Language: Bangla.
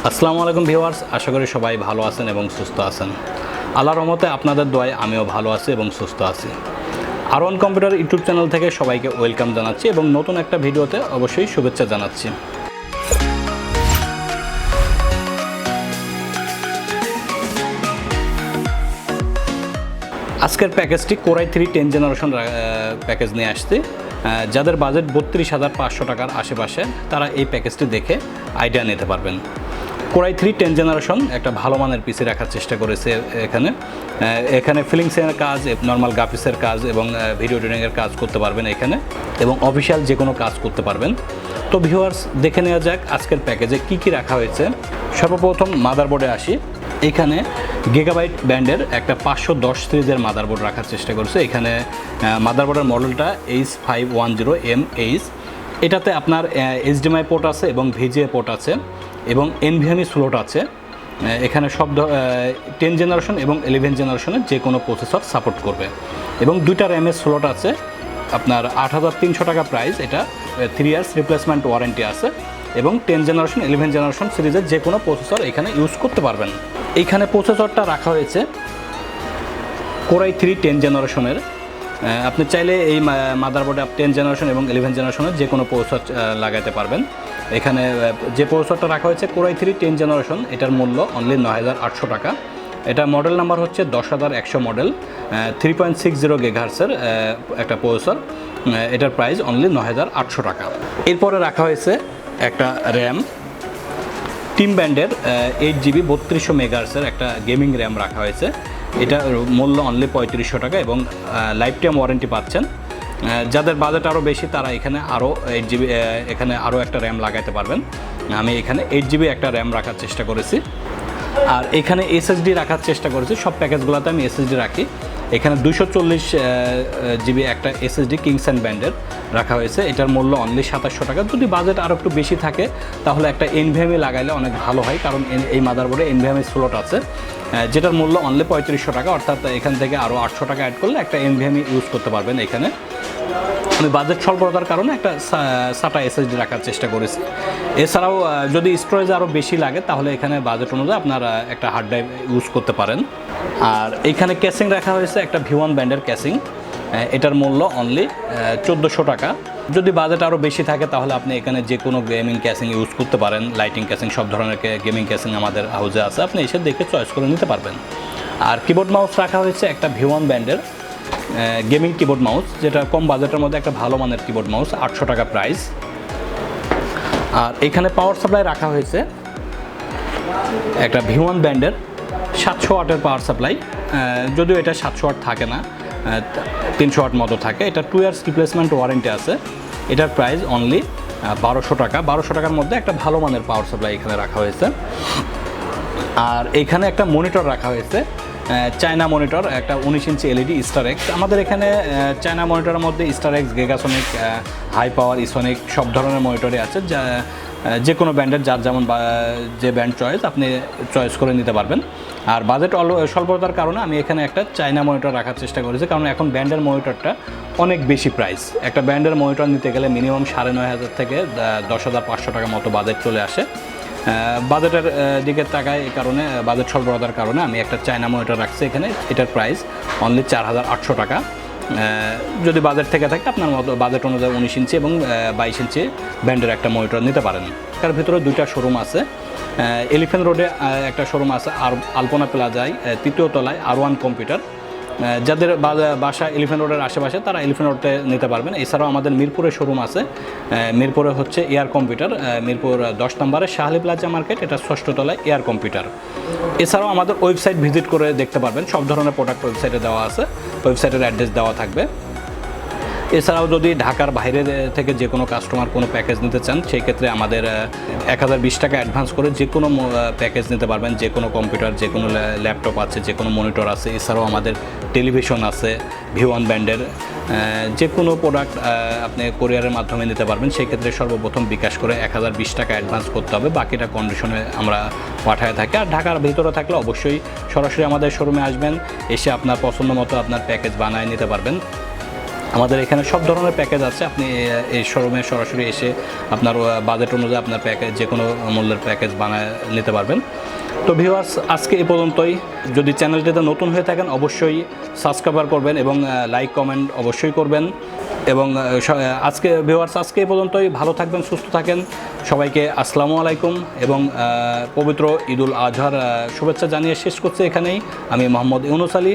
আসসালামু আলাইকুম ভিউয়ার্স, আশা করি সবাই ভালো আছেন এবং সুস্থ আছেন। আল্লাহর রহমতে আপনাদের দোয়ায় আমিও ভালো আছি এবং সুস্থ আছি। আর1 কম্পিউটার ইউটিউব চ্যানেল থেকে সবাইকে ওয়েলকাম জানাচ্ছি এবং নতুন একটা ভিডিওতে অবশ্যই শুভেচ্ছা জানাচ্ছি। আজকের প্যাকেজটি কোরাই 3 10 জেনারেশন প্যাকেজ নিয়ে আসছি। যাদের বাজেট 32,500 টাকার আশেপাশে তারা এই প্যাকেজটি দেখে আইডিয়া নিতে পারবেন। কোরাই 3 10 জেনারেশন একটা ভালো মানের পিসি রাখার চেষ্টা করেছে। এখানে ফিলিংসের কাজ, নর্মাল গ্রাফিক্সের কাজ এবং ভিডিও এডিটিংয়ের কাজ করতে পারবেন এখানে, এবং অফিসিয়াল যে কোনো কাজ করতে পারবেন। তো ভিউয়ার্স, দেখে নেওয়া যাক আজকের প্যাকেজে কি কি রাখা হয়েছে। সর্বপ্রথম মাদারবোর্ডে আসি। এখানে গিগাবাইট ব্র্যান্ডের একটা 510 সিরিজের মাদারবোর্ড রাখার চেষ্টা করেছে। এখানে মাদারবোর্ডের মডেলটা H510MH। এটাতে আপনার HDMI পোর্ট আছে এবং VGA পোর্ট আছে এবং NVMe স্লট আছে। এখানে সব 10 জেনারেশন এবং 11 জেনারেশনের যে কোনো প্রসেসর সাপোর্ট করবে এবং 2টা র্যামের স্লট আছে। আপনার 8,300 টাকা প্রাইস। এটা 3 ইয়ার্স রিপ্লেসমেন্ট ওয়ারেন্টি আছে এবং 10 জেনারেশন 11 জেনারেশন সিরিজের যে কোনো প্রসেসর এখানে ইউজ করতে পারবেন। এইখানে প্রসেসরটা রাখা হয়েছে কোরাই 3 10 জেনারেশনের। আপনি চাইলে এই মাদারবোর্ডে 10 জেনারেশন এবং 11 জেনারেশনের যে কোনো প্রসেসর লাগাতে পারবেন। এখানে যে প্রসেসরটা রাখা হয়েছে কোরাই 3 10 জেনারেশন, এটার মূল্য অনলি 9,800 টাকা। এটা মডেল নাম্বার হচ্ছে 10,100 মডেল, 3.60 গিগাহার্টজের একটা প্রসেসর। এটার প্রাইস অনলি 9,800 টাকা। এরপরে রাখা হয়েছে একটা র্যাম, টিম ব্যান্ডের 8GB 3200 মেগাহার্টজের একটা গেমিং র্যাম রাখা হয়েছে। এটার মূল্য অনলি 3500 টাকা এবং লাইফ টাইম ওয়ারেন্টি পাচ্ছেন। যাদের বাজেট আরও বেশি তারা এখানে আরও 8GB এখানে আরও একটা র্যাম লাগাতে পারবেন। আমি এখানে 8GB একটা র্যাম রাখার চেষ্টা করেছি। আর এখানে SSD রাখার চেষ্টা করেছি। সব প্যাকেজগুলোতে আমি SSD রাখি। এখানে 240GB একটা SSD কিংস্যান্ড ব্র্যান্ডের রাখা হয়েছে। এটার মূল্য অনলি 2700 টাকা। যদি বাজেট আরও একটু বেশি থাকে তাহলে একটা NVMe লাগাইলে অনেক ভালো হয়, কারণ এই মাদারবোর্ডে NVMe স্লট আছে, যেটার মূল্য অনলি 3500 টাকা। অর্থাৎ এখান থেকে আরও 800 টাকা অ্যাড করলে একটা NVMe ইউজ করতে পারবেন। এখানে আমি বাজেট স্বল্পতার কারণে একটা SATA SSD রাখার চেষ্টা করেছি। এছাড়াও যদি স্টোরেজ আরও বেশি লাগে তাহলে এখানে বাজেট অনুযায়ী আপনারা একটা হার্ড ড্রাইভ ইউজ করতে পারেন। আর এখানে ক্যাসিং রাখা হয়েছে একটা V1 ব্র্যান্ডের ক্যাসিং। এটার মূল্য অনলি 1400 টাকা। যদি বাজেট আরও বেশি থাকে তাহলে আপনি এখানে যে কোনো গেমিং ক্যাসিং ইউজ করতে পারেন। লাইটিং ক্যাসিং, সব ধরনের গেমিং ক্যাসিং আমাদের হাউজে আছে, আপনি এসে দেখে চয়েস করে নিতে পারবেন। আর কিবোর্ড মাউস রাখা হয়েছে একটা V1 ব্র্যান্ডের গেমিং কিবোর্ড মাউস, যেটা কম বাজেটের মধ্যে একটা ভালো মানের কিবোর্ড মাউস, 800 টাকা প্রাইস। আর এখানে পাওয়ার সাপ্লাই রাখা হয়েছে একটা V1 ব্র্যান্ডের 700 ওয়াটের পাওয়ার সাপ্লাই। যদিও এটা 700 ওয়াট থাকে না, 300 ওয়াট মতো থাকে। এটা 2 ইয়ার্স রিপ্লেসমেন্ট ওয়ারেন্টি আছে। এটার প্রাইস অনলি 1200 টাকা। 1200 টাকার মধ্যে একটা ভালো মানের পাওয়ার সাপ্লাই এখানে রাখা হয়েছে। আর এখানে একটা মনিটর রাখা হয়েছে, চায়না মনিটর, একটা 19 ইঞ্চি LED Starex। আমাদের এখানে চায়না মনিটরের মধ্যে Starex, গিগাসনিক, হাই পাওয়ার, ইসনিক সব ধরনের মনিটরই আছে। যে কোনো ব্র্যান্ডের যার যেমন যে ব্র্যান্ড চয়েস আপনি চয়েস করে নিতে পারবেন। আর বাজেট স্বল্পতার কারণে আমি এখানে একটা চায়না মনিটর রাখার চেষ্টা করেছি, কারণ এখন ব্র্যান্ডের মনিটরটা অনেক বেশি প্রাইস। একটা ব্র্যান্ডের মনিটর নিতে গেলে মিনিমাম 9,500 থেকে 10,500 টাকা মতো বাজেট চলে আসে। বাজেটের দিকে তাকায়, এই কারণে বাজেট স্বল্পতার কারণে আমি একটা চায়না মনিটর রাখছি এখানে। এটার প্রাইস অনলি 4,800 টাকা। যদি বাজেট থেকে থাকে আপনার মতো বাজেট অনুযায়ী 19 ইঞ্চি এবং 22 ইঞ্চি ব্র্যান্ডের একটা মনিটর নিতে পারেন। তার ভিতরে 2টা শোরুম আছে। এলিফ্যান্ট রোডে একটা শোরুম আছে, আর আলপনা প্লাজায় 3য় তলায় R1 কম্পিউটার। যাদের বাসা এলিফ্যান্ট রোডের আশেপাশে তারা এলিফ্যান্ট রোডে নিতে পারবেন। এছাড়াও আমাদের মিরপুরে শোরুম আছে। মিরপুরে হচ্ছে এয়ার কম্পিউটার, মিরপুর 10 নম্বরে শাহ প্লাজা মার্কেট, এটা 6ষ্ঠ তলায় এয়ার কম্পিউটার। এছাড়াও আমাদের ওয়েবসাইট ভিজিট করে দেখতে পারবেন। সব ধরনের প্রোডাক্ট ওয়েবসাইটে দেওয়া আছে, ওয়েবসাইটের অ্যাড্রেস দেওয়া থাকবে। এছাড়াও যদি ঢাকার বাইরে থেকে যে কোনো কাস্টমার কোনো প্যাকেজ নিতে চান, সেই ক্ষেত্রে আমাদের 1020 টাকা অ্যাডভান্স করে যে কোনো প্যাকেজ নিতে পারবেন। যে কোনো কম্পিউটার, যে কোনো ল্যাপটপ আছে, যে কোনো মনিটর আছে। এছাড়াও আমাদের টেলিভিশন আছে V1 ব্র্যান্ডের। যে কোনো প্রোডাক্ট আপনি কোরিয়ারের মাধ্যমে নিতে পারবেন। সেই ক্ষেত্রে সর্বপ্রথম বিকাশ করে 1020 টাকা অ্যাডভান্স করতে হবে, বাকিটা কন্ডিশনে আমরা পাঠায় থাকি। আর ঢাকার ভিতরে থাকলে অবশ্যই সরাসরি আমাদের শোরুমে আসবেন, এসে আপনার পছন্দ মতো আপনার প্যাকেজ বানায় নিতে পারবেন। আমাদের এখানে সব ধরনের প্যাকেজ আছে, আপনি এই শোরুমে সরাসরি এসে আপনার বাজেট অনুযায়ী আপনার প্যাকেজ যে কোনো মূল্যের প্যাকেজ বানায় নিতে পারবেন। তো ভিউয়ার্স, আজকে এ পর্যন্তই। যদি চ্যানেলটিতে নতুন হয়ে থাকেন অবশ্যই সাবস্ক্রাইব করবেন এবং লাইক কমেন্ট অবশ্যই করবেন। এবং আজকে ভিউয়ার্স, আজকে এ পর্যন্তই। ভালো থাকবেন, সুস্থ থাকেন। সবাইকে আসসালামু আলাইকুম এবং পবিত্র ঈদুল আজহার শুভেচ্ছা জানিয়ে শেষ করছি এখানেই। আমি মোহাম্মদ ইউনুস আলী।